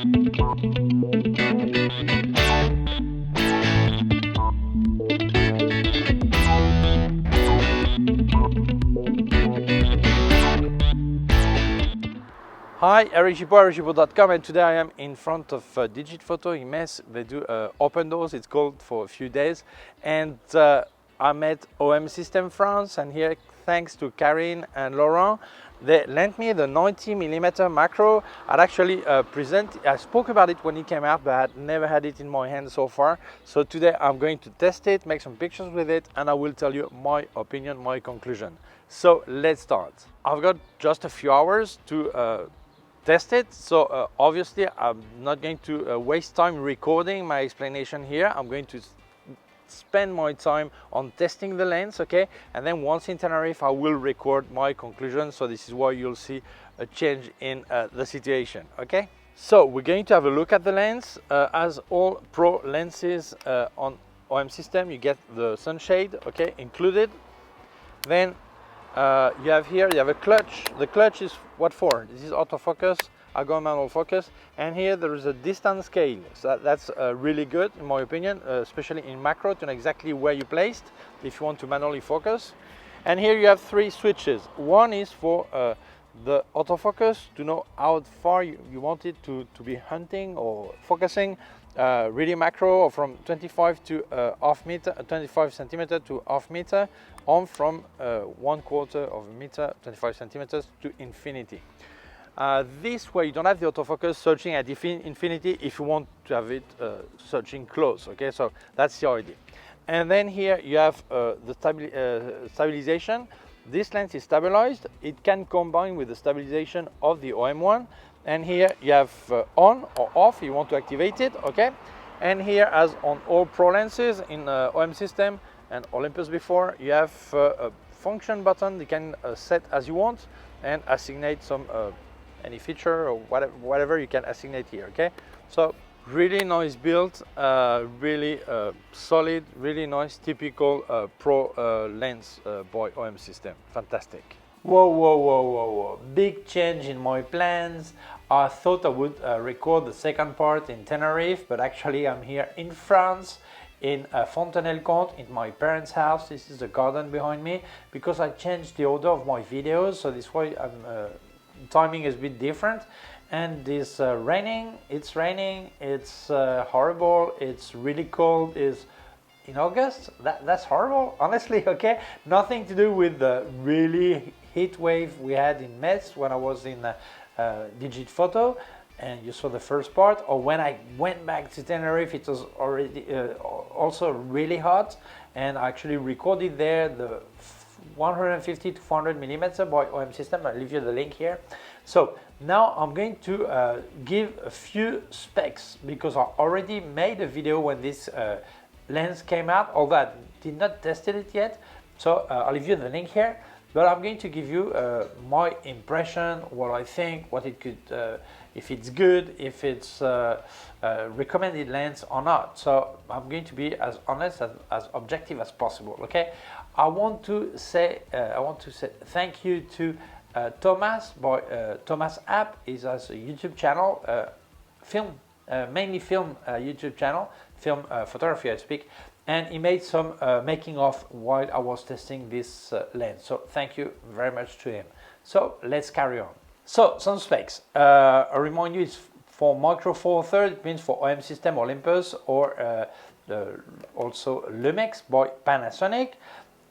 Hi, Eric Gibaud, Gibaud.com, and today I am in front of Photo in Metz. They do open doors, it's called, for a few days, and I'm at OM System France, and here, thanks to Karine and Laurent, they lent me the 90mm macro. I'd actually I spoke about it when it came out, but I had never had it in my hand so far. So today I'm going to test it, make some pictures with it, and I will tell you my opinion, my conclusion. So let's start. I've got just a few hours to test it, so obviously I'm not going to waste time recording my explanation here. I'm going to spend my time on testing the lens, okay, and then once in Tenerife I will record my conclusion. So this is why you'll see a change in the situation, okay. So we're going to have a look at the lens. As all pro lenses on OM System, you get the sunshade, okay, included. Then you have a clutch. The clutch is what for? This is autofocus, I go manual focus, and here there is a distance scale. So that's really good in my opinion, especially in macro, to know exactly where you placed if you want to manually focus. And here you have three switches. One is for the autofocus, to know how far you want it to be hunting or focusing, really macro, or from 25 to half meter, 25 centimeter to half meter, on from 1/4 of a meter, 25 centimeters to infinity. This way you don't have the autofocus searching at infinity if you want to have it searching close, okay, so that's the idea. And then here you have the stabilization. This lens is stabilized. It can combine with the stabilization of the OM1. And here you have on or off, you want to activate it, okay. And here, as on all pro lenses in OM System and Olympus before, you have a function button you can set as you want and assignate some any feature or whatever you can assignate here, okay. So really nice build, really solid, really nice, typical pro lens by OM System. Fantastic. Whoa, big change in my plans. I thought I would record the second part in Tenerife, but actually I'm here in France, in Fontenay-le-Comte, in my parents' house. This is the garden behind me, because I changed the order of my videos, so this way timing is a bit different. And it's raining, it's horrible, it's really cold. It's in August, that's horrible, honestly, okay. Nothing to do with the really heat wave we had in Metz when I was in Photo, and you saw the first part, or when I went back to Tenerife, it was already also really hot, and I actually recorded there the 150 to 400mm by OM System. I'll leave you the link here. So now I'm going to give a few specs, because I already made a video when this lens came out, although I did not test it yet. So I'll leave you the link here, but I'm going to give you my impression, what I think, what it could, if it's good, if it's recommended lens or not. So I'm going to be as honest, as objective as possible, okay. I want to say thank you to Thomas by Thomas App. He has a YouTube channel, mainly film YouTube channel, film photography I speak, and he made some making of while I was testing this lens. So thank you very much to him. So let's carry on. So some specs. I remind you, it's for Micro Four Thirds. It means for OM System, Olympus, or also Lumix by Panasonic.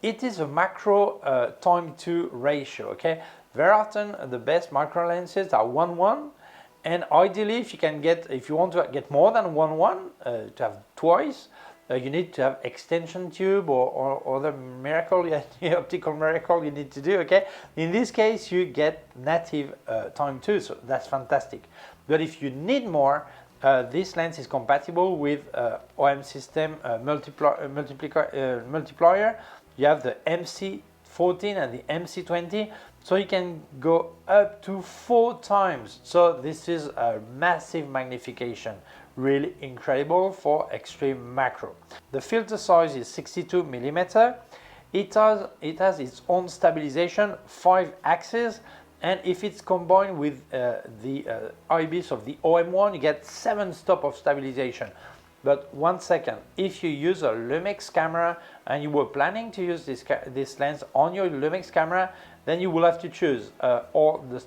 It is a macro time to ratio, okay. Very often the best macro lenses are 1:1, and ideally if you want to get more than 1:1, to have twice, you need to have extension tube or other miracle, optical miracle you need to do, okay. In this case you get native time 2, so that's fantastic. But if you need more, this lens is compatible with OM System multiplier. You have the MC14 and the MC20, so you can go up to 4 times. So this is a massive magnification, really incredible for extreme macro. The filter size is 62mm. It has its own stabilization, 5 axes, And if it's combined with the IBIS of the OM1, you get 7 stops of stabilization. But 1 second, if you use a Lumix camera and you were planning to use this lens on your Lumix camera, then you will have to choose or the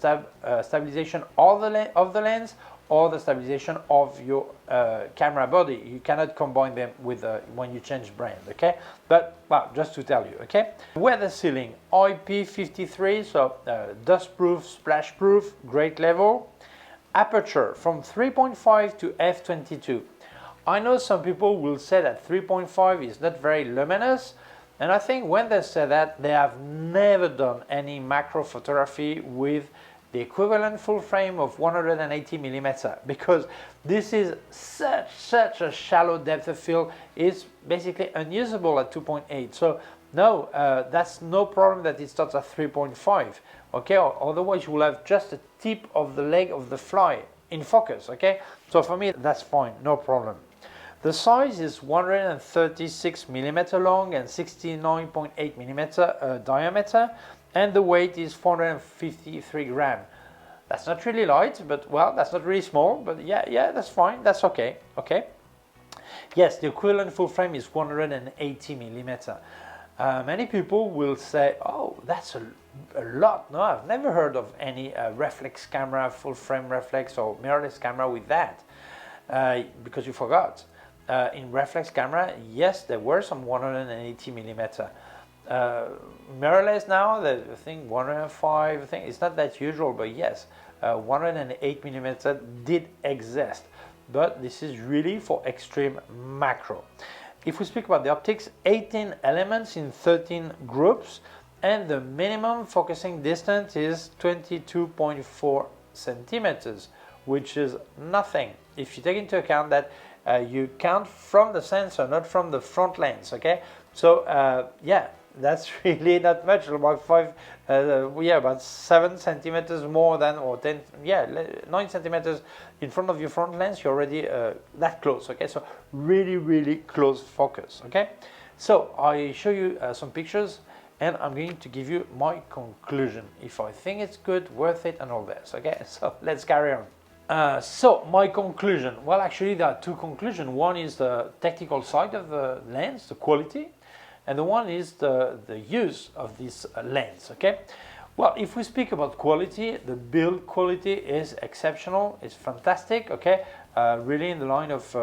stabilization of the lens or the stabilization of your camera body. You cannot combine them with when you change brand, okay? But well, just to tell you, okay? Weather sealing, IP53, so dust-proof, splash-proof, great level. Aperture from 3.5 to f22. I know some people will say that 3.5 is not very luminous, and I think when they say that, they have never done any macro photography with the equivalent full frame of 180mm, because this is such a shallow depth of field. It's basically unusable at 2.8. So no, that's no problem that it starts at 3.5. Okay, otherwise you will have just the tip of the leg of the fly in focus. Okay, so for me that's fine, no problem. The size is 136mm long and 69.8mm diameter, and the weight is 453 grams. That's not really light, but well, that's not really small, but yeah, that's fine, that's okay. Okay. Yes, the equivalent full frame is 180mm. Many people will say, oh, that's a lot. No, I've never heard of any reflex camera, full frame reflex or mirrorless camera with that, because you forgot. In reflex camera, yes, there were some 180mm. Mirrorless now, I think 105, I think it's not that usual, but yes, 108mm did exist. But this is really for extreme macro. If we speak about the optics, 18 elements in 13 groups, and the minimum focusing distance is 22.4 centimeters, which is nothing if you take into account that you count from the sensor, not from the front lens. Okay, so yeah, that's really not much. About about 7 centimeters more than, or 10, 9 centimeters in front of your front lens. You're already that close. Okay, so really close focus. Okay, so I show you some pictures, and I'm going to give you my conclusion if I think it's good, worth it, and all this. Okay, so let's carry on. So my conclusion, well, actually there are two conclusions. One is the technical side of the lens, the quality, and the one is the use of this lens. Okay, well, if we speak about quality, the build quality is exceptional, it's fantastic. Okay, really in the line of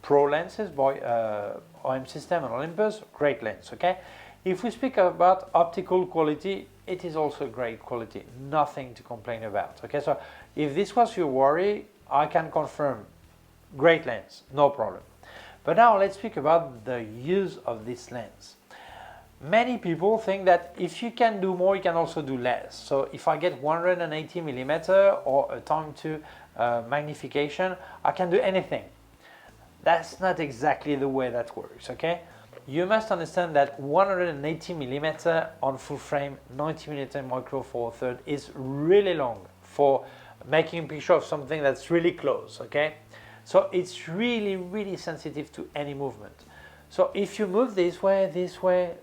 pro lenses by OM System and Olympus, great lens. Okay, if we speak about optical quality, it is also great quality, nothing to complain about. Okay, so if this was your worry, I can confirm, great lens, no problem. But now let's speak about the use of this lens. Many people think that if you can do more, you can also do less. So if I get 180mm or a time to magnification, I can do anything. That's not exactly the way that works. Okay, you must understand that 180mm on full frame, 90mm micro four third is really long for making a picture of something that's really close. Okay, so it's really sensitive to any movement. So if you move this way,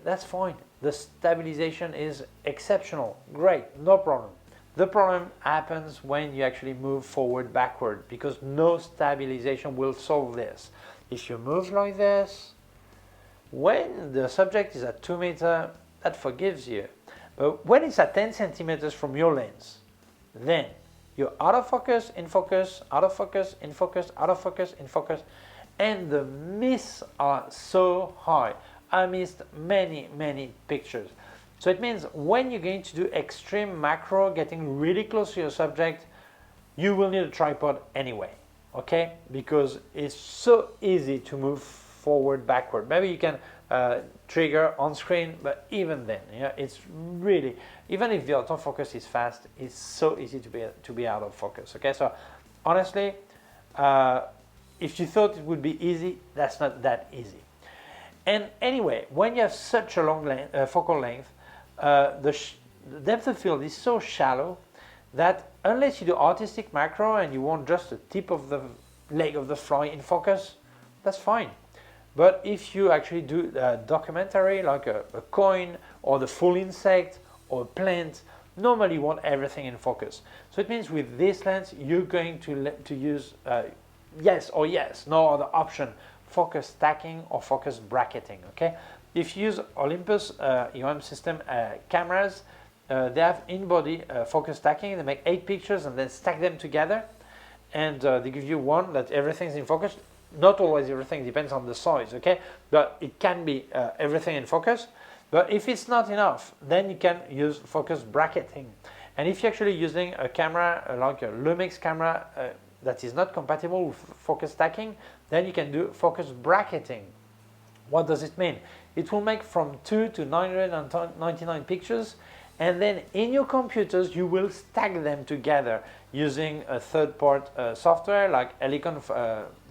that's fine. The stabilization is exceptional, great, no problem. The problem happens when you actually move forward, backward, because no stabilization will solve this. If you move like this, when the subject is at 2 meters, that forgives you. But when it's at 10 centimeters from your lens, then you're out of focus, in focus, out of focus, in focus, out of focus, in focus, and the misses are so high. I missed many pictures. So it means when you're going to do extreme macro, getting really close to your subject, you will need a tripod anyway, okay? Because it's so easy to move forward, backward. Maybe you can trigger on screen, but even then, yeah, it's really, even if the autofocus is fast, it's so easy to be out of focus. Okay, so honestly, if you thought it would be easy, that's not that easy. And anyway, when you have such a long focal length, the depth of field is so shallow that unless you do artistic macro and you want just the tip of the leg of the fly in focus, that's fine. But if you actually do a documentary like a coin or the full insect or a plant, normally you want everything in focus. So it means with this lens, you're going to use yes or yes, no other option, focus stacking or focus bracketing, okay? If you use Olympus EOM system cameras, they have in-body focus stacking. They make 8 pictures and then stack them together, and they give you one that everything's in focus. Not always everything, depends on the size, okay? But it can be everything in focus. But if it's not enough, then you can use focus bracketing. And if you're actually using a camera like a Lumix camera that is not compatible with focus stacking, then you can do focus bracketing. What does it mean? It will make from 2 to 999 pictures, and then in your computers you will stack them together using a third-part software like Helicon,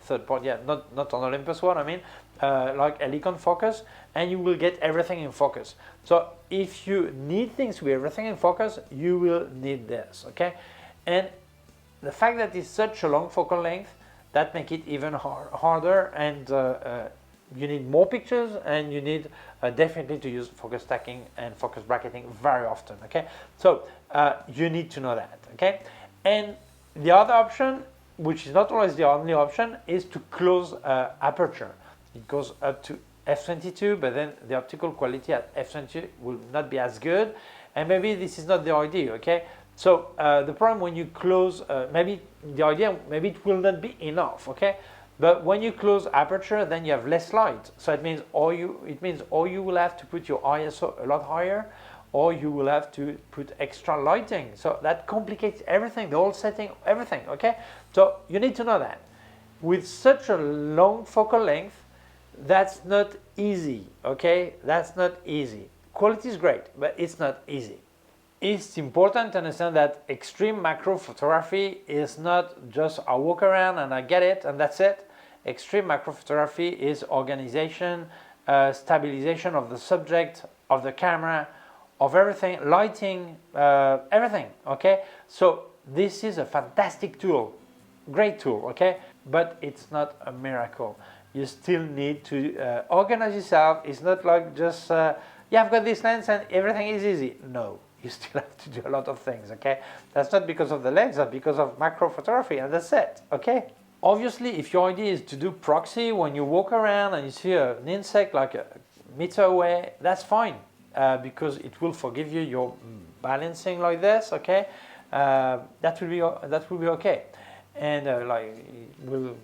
third-part, yeah, not on Olympus one, I mean, like Helicon Focus, and you will get everything in focus. So if you need things with everything in focus, you will need this, okay? And the fact that it's such a long focal length, that makes it even harder, and you need more pictures, and you need definitely to use focus stacking and focus bracketing very often, okay? So you need to know that, okay? And the other option, which is not always the only option, is to close aperture. It goes up to f22, but then the optical quality at f22 will not be as good, and maybe this is not the idea, okay? So the problem when you close, maybe the idea, maybe it will not be enough, okay? But when you close aperture, then you have less light. So it means or you will have to put your ISO a lot higher, or you will have to put extra lighting. So that complicates everything, the whole setting, everything, okay? So you need to know that. With such a long focal length, that's not easy, okay? That's not easy. Quality is great, but it's not easy. It's important to understand that extreme macro photography is not just I walk around and I get it and that's it. Extreme macro photography is organization, stabilization of the subject, of the camera, of everything, lighting, everything, okay? So this is a fantastic tool, great tool, okay? But it's not a miracle. You still need to organize yourself. It's not like just, yeah, I've got this lens and everything is easy. No, you still have to do a lot of things, okay? That's not because of the lens, that's because of macro photography, and that's it, okay? Obviously, if your idea is to do proxy when you walk around and you see an insect like a meter away, that's fine, because it will forgive you your balancing like this, okay? That will be okay, and like it will,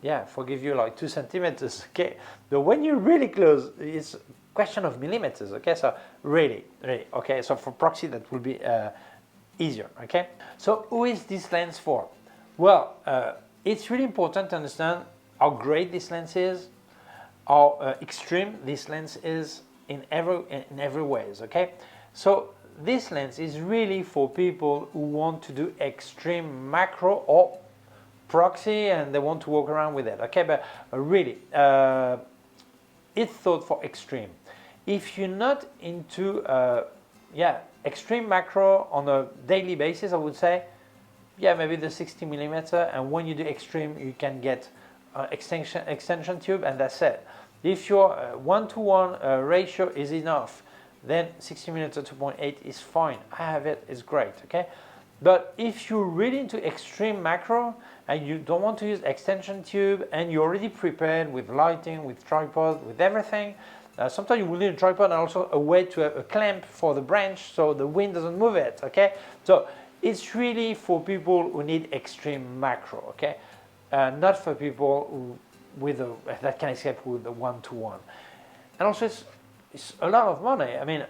yeah, forgive you like 2 centimeters, okay? But when you're really close, it's a question of millimeters, okay? So really, okay? So for proxy, that will be easier, okay? So who is this lens for? Well, it's really important to understand how great this lens is, how extreme this lens is in every ways, okay? So this lens is really for people who want to do extreme macro or proxy and they want to walk around with it, okay? But really, it's thought for extreme. If you're not into extreme macro on a daily basis, I would say, yeah, maybe the 60mm, and when you do extreme, you can get extension tube, and that's it. If your 1:1 ratio is enough, then 60mm 2.8 is fine. I have it, it's great, okay? But if you're really into extreme macro and you don't want to use extension tube and you're already prepared with lighting, with tripod, with everything, sometimes you will need a tripod and also a way to a clamp for the branch so the wind doesn't move it, okay? So it's really for people who need extreme macro, okay? Not for people who that can escape with the 1:1. And also it's a lot of money. I mean,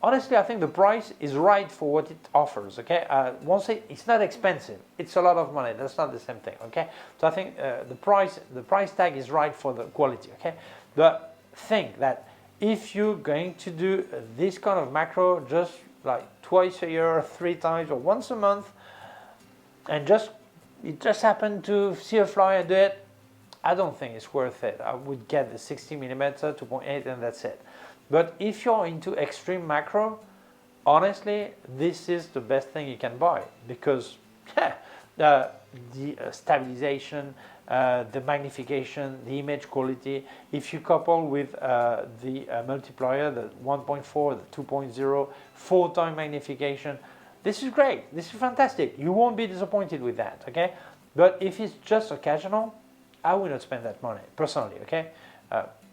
honestly, I think the price is right for what it offers, okay? Won't say it's not expensive. It's a lot of money. That's not the same thing, okay? So I think the price tag is right for the quality, okay? But think that if you're going to do this kind of macro just like twice a year, 3 times, or once a month, and you just happen to see a fly and do it, I don't think it's worth it. I would get the 60mm 2.8 and that's it. But if you're into extreme macro, honestly, this is the best thing you can buy, because the stabilization, the magnification, the image quality, if you couple with the multiplier, the 1.4, the 2.0, 4-time magnification, this is great, this is fantastic. You won't be disappointed with that, okay? But if it's just occasional, I would not spend that money, personally, okay?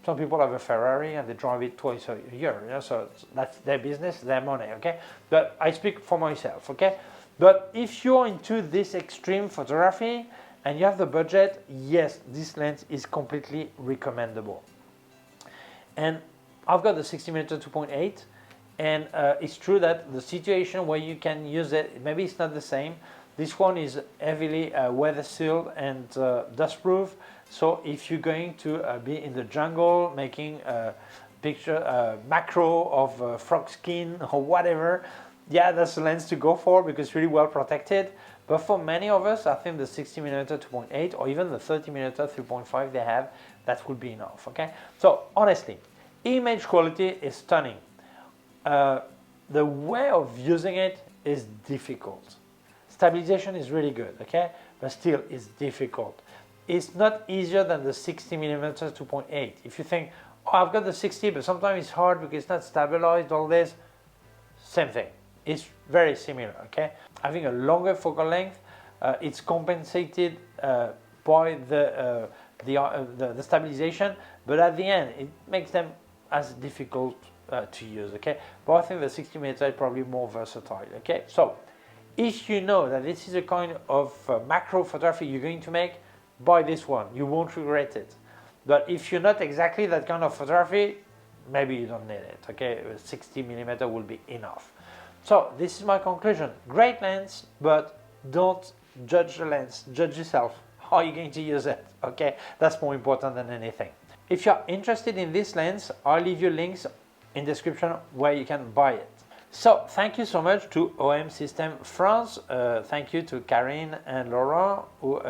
Some people have a Ferrari and they drive it twice a year, you know, so that's their business, their money, okay? But I speak for myself, okay? But if you're into this extreme photography and you have the budget, yes, this lens is completely recommendable. And I've got the 60mm 2.8, and it's true that the situation where you can use it, maybe it's not the same. This one is heavily weather sealed and dust proof. So if you're going to be in the jungle making a picture, macro of frog skin or whatever, yeah, that's the lens to go for because it's really well protected. But for many of us, I think the 60mm 2.8 or even the 30mm 3.5 they have, that would be enough, okay? So honestly, image quality is stunning. The way of using it is difficult. Stabilization is really good, okay? But still, it's difficult. It's not easier than the 60mm 2.8. If you think, oh, I've got the 60, but sometimes it's hard because it's not stabilized, all this, same thing. It's very similar, okay? Having a longer focal length, it's compensated by the stabilization, but at the end, it makes them as difficult to use, okay? But I think the 60mm is probably more versatile, okay? So, if you know that this is a kind of macro photography you're going to make, buy this one. You won't regret it. But if you're not exactly that kind of photography, maybe you don't need it, okay? 60mm will be enough. So this is my conclusion. Great lens, but don't judge the lens. Judge yourself. How are you going to use it, okay? That's more important than anything. If you're interested in this lens, I'll leave you links in the description where you can buy it. So thank you so much to OM System France. Thank you to Karine and Laurent who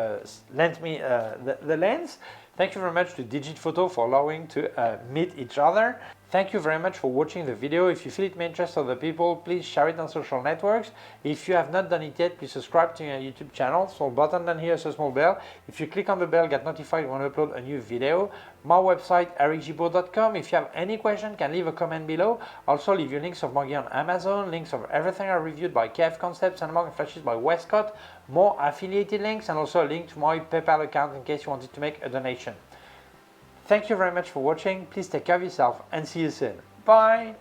lent me the lens. Thank you very much to Digit Photo for allowing to meet each other. Thank you very much for watching the video. If you feel it may interest other people, please share it on social networks. If you have not done it yet, please subscribe to my YouTube channel. Small button down here, so small bell. If you click on the bell, get notified when I upload a new video. My website, ericgibaud.com. If you have any question, can leave a comment below. Also leave you links of my gear on Amazon, links of everything I reviewed by K&F Concept, Sandmarc and Flashes by Westcott, more affiliated links, and also a link to my PayPal account in case you wanted to make a donation. Thank you very much for watching. Please take care of yourself and see you soon. Bye!